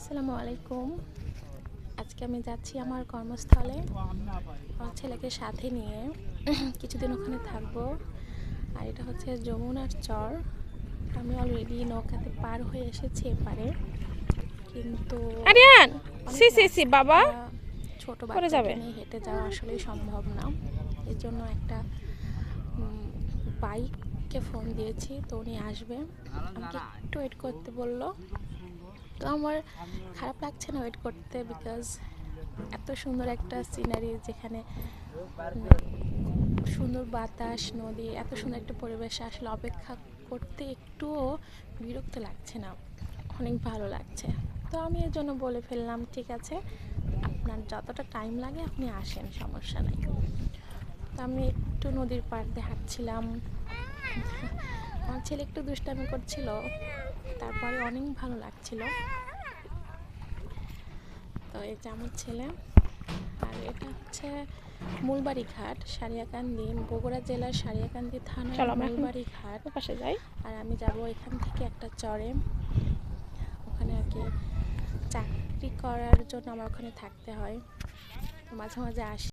আসসালামু আলাইকুম। আজকে আমি যাচ্ছি আমার কর্মস্থলে আমার ছেলেকে সাথে নিয়ে। কিছুদিন ওখানে থাকবো। আর এটা হচ্ছে যমুনার চর। আমি অলরেডি নৌকাতে পার হয়ে এসেছি এপারে, কিন্তু আরিয়ান অনেক সি সি সি বাবা ছোট পড়ে বাচ্চাকে যাবে। নিয়ে হেঁটে যাওয়া আসলেই সম্ভব না। এর জন্য একটা বাইককে ফোন দিয়েছি, তো উনি আসবে। আমাকে একটু ওয়েট করতে বললো। তো আমার খারাপ লাগছে না ওয়েট করতে, বিকজ এত সুন্দর একটা সিনারি, যেখানে সুন্দর বাতাস, নদী, এত সুন্দর একটা পরিবেশে আসলে অপেক্ষা করতে একটুও বিরক্ত লাগছে না, অনেক ভালো লাগছে। তো আমি এর জন্য বলে ফেললাম, ঠিক আছে, আপনার যতটা টাইম লাগে আপনি আসেন, সমস্যা নাই। তো আমি একটু নদীর পাড় দিয়ে হাঁটছিলাম। আমার ছেলে একটু দুষ্টামি করছিল, তারপরে অনেক ভালো লাগছিল। তো এই যে আমার ছেলে। আর এটা হচ্ছে মূলবাড়ি ঘাট, সারিয়াকান্দি, বগুড়া জেলার সারিয়াকান্দি থানার চলো আমরা এখন মূলবাড়ি ঘাট। পাশে যাই। আর আমি যাব এখান থেকে একটা চরে, ওখানে আর কি চাকরি করার জন্য আমার ওখানে থাকতে হয়, তো মাঝে মাঝে আসি।